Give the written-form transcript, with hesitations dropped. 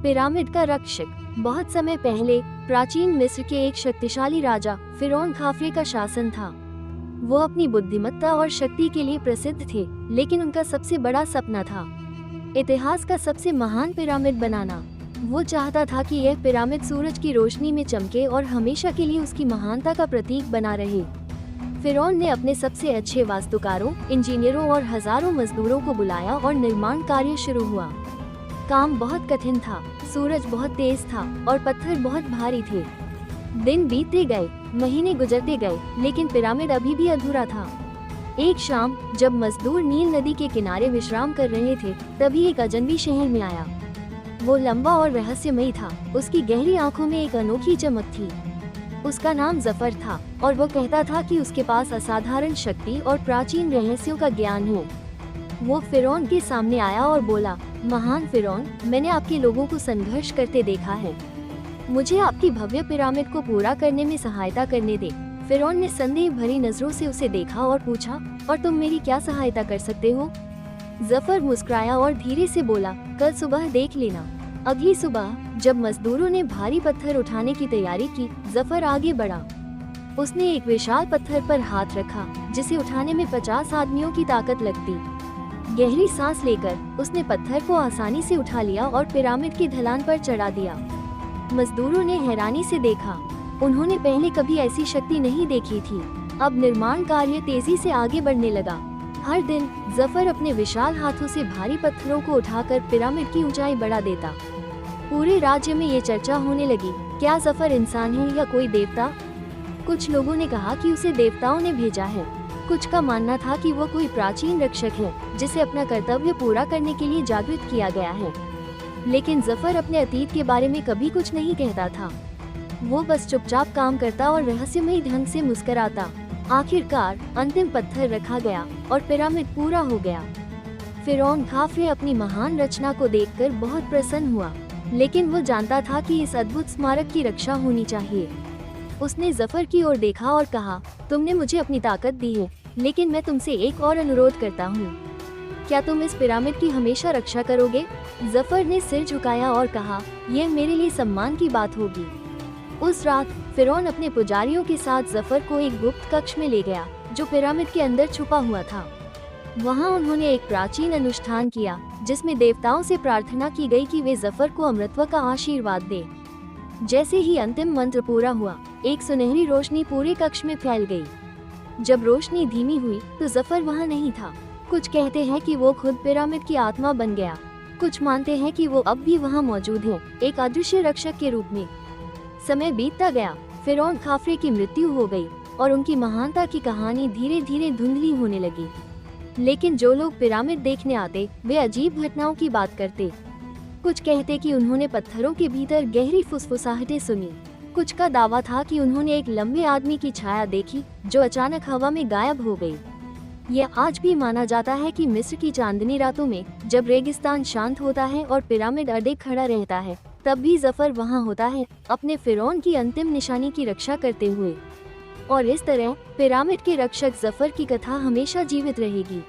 Pyramid का रक्षक। बहुत समय पहले प्राचीन मिस्र के एक शक्तिशाली राजा फिरौन खाफरे का शासन था। वो अपनी बुद्धिमत्ता और शक्ति के लिए प्रसिद्ध थे, लेकिन उनका सबसे बड़ा सपना था इतिहास का सबसे महान पिरामिड बनाना। वो चाहता था कि यह पिरामिड सूरज की रोशनी में चमके और हमेशा के लिए उसकी महानता का प्रतीक बना रहे। फिरौन ने अपने सबसे अच्छे वास्तुकारों, इंजीनियरों और हजारों मजदूरों को बुलाया और निर्माण कार्य शुरू हुआ। काम बहुत कठिन था, सूरज बहुत तेज था और पत्थर बहुत भारी थे। दिन बीतते गए, महीने गुजरते गए, लेकिन पिरामिड अभी भी अधूरा था। एक शाम जब मजदूर नील नदी के किनारे विश्राम कर रहे थे, तभी एक अजनबी शहर में आया। वो लंबा और रहस्यमयी था। उसकी गहरी आंखों में एक अनोखी चमक थी। उसका नाम जफर था और वो कहता था कि उसके पास असाधारण शक्ति और प्राचीन रहस्यों का ज्ञान है। वो फिरौन के सामने आया और बोला, महान फिरौन, मैंने आपके लोगों को संघर्ष करते देखा है। मुझे आपकी भव्य पिरामिड को पूरा करने में सहायता करने दे। फिरौन ने संदेह भरी नजरों से उसे देखा और पूछा, और तुम मेरी क्या सहायता कर सकते हो? जफर मुस्कुराया और धीरे से बोला, कल सुबह देख लेना। अगली सुबह जब मजदूरों ने भारी पत्थर उठाने की तैयारी की, जफर आगे बढ़ा। उसने एक विशाल पत्थर पर हाथ रखा, जिसे उठाने में 50 आदमियों की ताकत लगती। गहरी सांस लेकर उसने पत्थर को आसानी से उठा लिया और पिरामिड की ढलान पर चढ़ा दिया। मजदूरों ने हैरानी से देखा। उन्होंने पहले कभी ऐसी शक्ति नहीं देखी थी। अब निर्माण कार्य तेजी से आगे बढ़ने लगा। हर दिन जफर अपने विशाल हाथों से भारी पत्थरों को उठाकर पिरामिड की ऊंचाई बढ़ा देता। पूरे राज्य में ये चर्चा होने लगी, क्या जफर इंसान है या कोई देवता? कुछ लोगों ने कहा कि उसे देवताओं ने भेजा है। कुछ का मानना था कि वो कोई प्राचीन रक्षक है, जिसे अपना कर्तव्य पूरा करने के लिए जागृत किया गया है। लेकिन जफर अपने अतीत के बारे में कभी कुछ नहीं कहता था। वो बस चुपचाप काम करता और रहस्यमयी ढंग से मुस्कुराता। आखिरकार अंतिम पत्थर रखा गया और पिरामिड पूरा हो गया। फिरौन खाफरे अपनी महान रचना को देखकर बहुत प्रसन्न हुआ, लेकिन वो जानता था कि इस अद्भुत स्मारक की रक्षा होनी चाहिए। उसने जफर की ओर देखा और कहा, तुमने मुझे अपनी ताकत दी है, लेकिन मैं तुमसे एक और अनुरोध करता हूँ। क्या तुम इस पिरामिड की हमेशा रक्षा करोगे? जफर ने सिर झुकाया और कहा, यह मेरे लिए सम्मान की बात होगी। उस रात फिरौन अपने पुजारियों के साथ जफर को एक गुप्त कक्ष में ले गया, जो पिरामिड के अंदर छुपा हुआ था। वहाँ उन्होंने एक प्राचीन अनुष्ठान किया, जिसमें देवताओं से प्रार्थना की गई कि वे जफर को अमृतत्व का आशीर्वाद दे। जैसे ही अंतिम मंत्र पूरा हुआ, एक सुनहरी रोशनी पूरे कक्ष में फैल गई। जब रोशनी धीमी हुई तो जफर वहाँ नहीं था। कुछ कहते हैं कि वो खुद पिरामिड की आत्मा बन गया। कुछ मानते हैं कि वो अब भी वहाँ मौजूद है, एक अदृश्य रक्षक के रूप में। समय बीतता गया, फिरौन खाफरे की मृत्यु हो गई और उनकी महानता की कहानी धीरे धीरे धुंधली होने लगी। लेकिन जो लोग पिरामिड देखने आते, वे अजीब घटनाओं की बात करते। कुछ कहते कि उन्होंने पत्थरों के भीतर गहरी फुसफुसाहटें सुनी। कुछ का दावा था कि उन्होंने एक लंबे आदमी की छाया देखी, जो अचानक हवा में गायब हो गई। यह आज भी माना जाता है कि मिस्र की चांदनी रातों में, जब रेगिस्तान शांत होता है और पिरामिड अड़े खड़ा रहता है, तब भी जफर वहां होता है, अपने फिरौन की अंतिम निशानी की रक्षा करते हुए। और इस तरह पिरामिड के रक्षक जफर की कथा हमेशा जीवित रहेगी।